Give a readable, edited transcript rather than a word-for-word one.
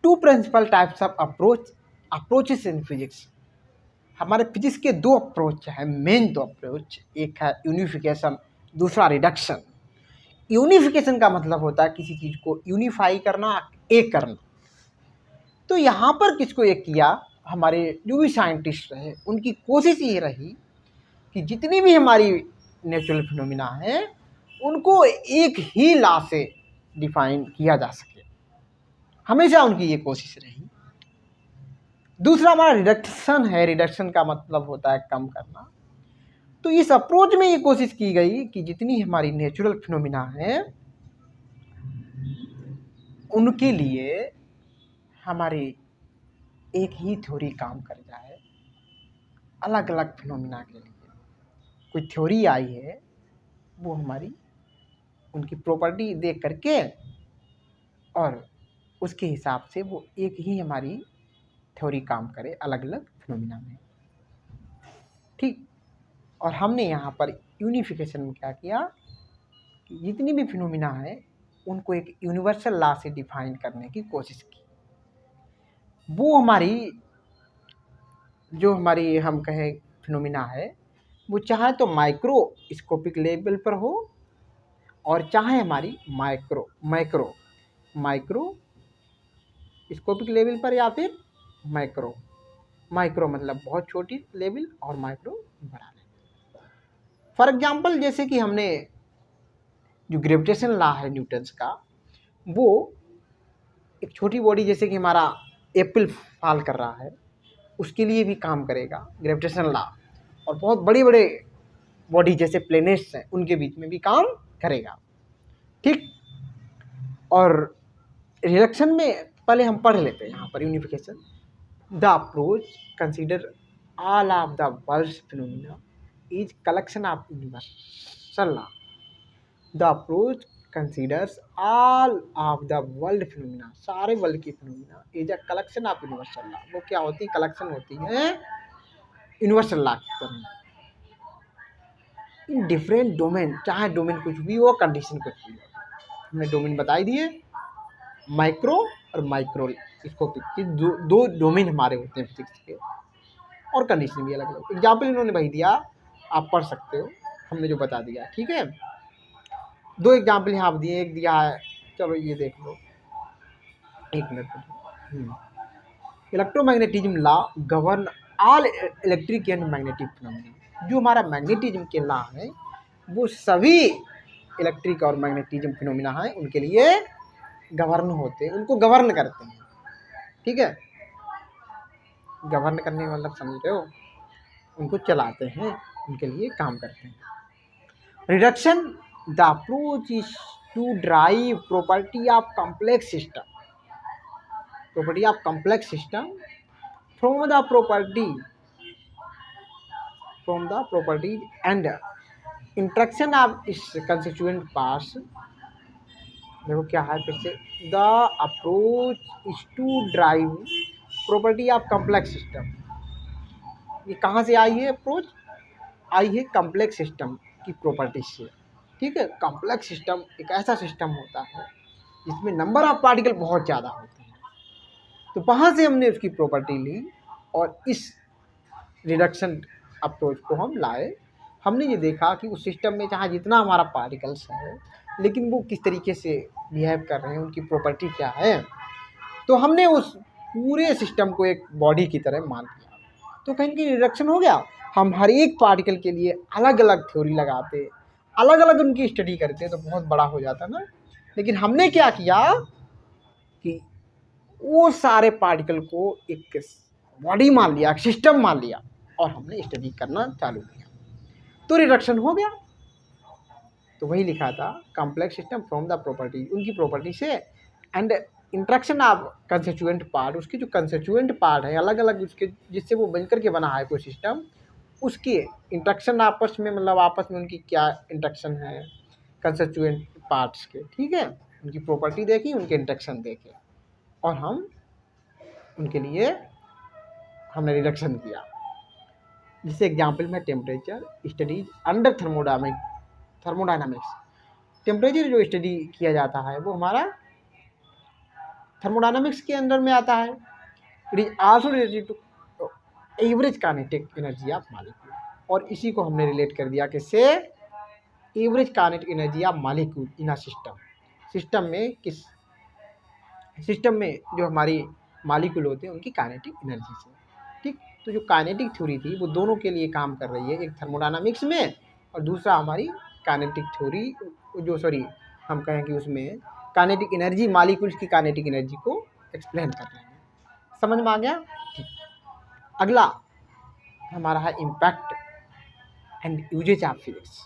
To principal types of approaches in physics. हमारे physics के दो अप्रोच हैं, मेन दो अप्रोच, एक है यूनिफिकेशन, दूसरा रिडक्शन। यूनिफिकेशन का मतलब होता है किसी चीज़ को यूनिफाई करना, एक करना। तो यहाँ पर किसको एक किया, हमारे जो भी साइंटिस्ट रहे उनकी कोशिश ये रही कि जितनी भी हमारी नेचुरल फिनोमिना है उनको एक ही लॉ से डिफाइन किया जा सके, हमेशा उनकी ये कोशिश रही। दूसरा हमारा रिडक्शन है, रिडक्शन का मतलब होता है कम करना। तो इस अप्रोच में ये कोशिश की गई कि जितनी हमारी नेचुरल फिनोमिना है उनके लिए हमारी एक ही थ्योरी काम कर जाए, अलग अलग फिनोमिना के लिए कोई थ्योरी आई है वो हमारी उनकी प्रॉपर्टी देख करके और उसके हिसाब से वो एक ही हमारी थ्योरी काम करे अलग अलग फिनोमिना में, ठीक। और हमने यहाँ पर यूनिफिकेशन में क्या किया कि जितनी भी फिनोमिना है उनको एक यूनिवर्सल लॉ से डिफाइन करने की कोशिश की। वो हमारी जो हमारी हम कहें फिनोमिना है वो चाहे तो माइक्रोस्कोपिक लेवल पर हो और चाहे हमारी माइक्रोस्कोपिक लेवल पर या फिर माइक्रो मतलब बहुत छोटी लेवल और माइक्रो बड़ा लेवल। फॉर एग्जांपल जैसे कि हमने जो ग्रेविटेशन लॉ है न्यूटन्स का, वो एक छोटी बॉडी जैसे कि हमारा एप्पल फॉल कर रहा है उसके लिए भी काम करेगा ग्रेविटेशन लॉ, और बहुत बड़े बड़े बॉडी जैसे प्लैनेट्स हैं उनके बीच में भी काम करेगा, ठीक। और रिडक्शन में पहले हम पढ़ लेते हैं यहाँ पर unification. The approach consider all of the world's phenomena is collection of universal law. The approach considers all of the world phenomena, सारे वर्ल्ड की phenomena is a collection of universal law. वो क्या होती है, कलेक्शन होती है universal law की तरह इन डिफरेंट डोमेन, चाहे डोमेन कुछ भी हो, कंडीशन कुछ भी हो। हमने डोमेन बताई दिए, माइक्रो और माइक्रोस्कोपिक के दो डोमेन हमारे होते हैं फिजिक्स के, और कंडीशन भी अलग अलग। एग्जाम्पल इन्होंने भाई दिया, आप पढ़ सकते हो, हमने जो बता दिया, ठीक है। दो एग्जाम्पल यहाँ आप दिए, एक दिया है, चलो ये देख लो, एक minute. Electromagnetism law govern all electric and magnetic phenomena. जो हमारा मैग्नेटिज्म के लॉ है वो सभी इलेक्ट्रिक और मैग्नेटिज्म फिनोमिना है उनके लिए गवर्न होते हैं, उनको गवर्न करते हैं, ठीक है। गवर्न करने का मतलब समझ रहे हो, उनको चलाते हैं, उनके लिए काम करते हैं। Reduction the approach is to drive property of complex system, property of complex system from the property and interaction of its constituent parts। देखो क्या है फिर से, the approach is to drive property of complex system. ये कहाँ से आई है approach, आई है कॉम्प्लेक्स सिस्टम की प्रॉपर्टी से, ठीक है। कॉम्प्लेक्स सिस्टम एक ऐसा सिस्टम होता है जिसमें नंबर ऑफ पार्टिकल बहुत ज़्यादा होते हैं, तो वहाँ से हमने उसकी प्रॉपर्टी ली और इस रिडक्शन अप्रोच को हम लाए। हमने ये देखा कि उस सिस्टम में चाहे जितना हमारा पार्टिकल्स है लेकिन वो किस तरीके से बिहेव कर रहे हैं, उनकी प्रॉपर्टी क्या है, तो हमने उस पूरे सिस्टम को एक बॉडी की तरह मान लिया। तो कहीं की रिडक्शन हो गया, हम हर एक पार्टिकल के लिए अलग अलग थ्योरी लगाते, अलग अलग उनकी स्टडी करते तो बहुत बड़ा हो जाता ना। लेकिन हमने क्या किया कि वो सारे पार्टिकल को एक बॉडी मान लिया, सिस्टम मान लिया और हमने स्टडी करना चालू किया, तो रिडक्शन हो गया। तो वही लिखा था, complex system from the property, उनकी प्रॉपर्टी से, and interaction of constituent part, उसके जो कंस्टिट्यूएंट पार्ट है अलग अलग उसके जिससे वो बनकर के बना है कोई सिस्टम, उसके इंट्रैक्शन आपस में, मतलब आपस में उनकी क्या इंट्रैक्शन है कंस्टिट्यूएंट पार्ट्स के, ठीक है। उनकी प्रॉपर्टी देखी, उनके इंट्रैक्शन देखे और हम उनके लिए हमने रिडक्शन किया। जैसे एग्जांपल में temperature studies under thermodynamics. Temperature जो स्टडी किया जाता है वो हमारा थर्मोडायनामिक्स के अंदर में आता है। It is also related to average kinetic energy of molecule, और इसी को हमने रिलेट कर दिया किससे, average kinetic energy of molecule in a system. System में सिस्टम में जो हमारी मॉलिक्यूल होते हैं उनकी काइनेटिक एनर्जी से। ठीक, तो जो काइनेटिक थ्योरी थी वो दोनों के लिए काम कर रही है, एक थर्मोडायनामिक्स में और दूसरा हमारी काइनेटिक थ्योरी, जो सॉरी हम कहें कि उसमें काइनेटिक एनर्जी, मॉलिक्यूल्स की काइनेटिक एनर्जी को एक्सप्लेन कर रहे हैं। समझ में आ गया? ठीक, अगला हमारा है impact and uses of physics.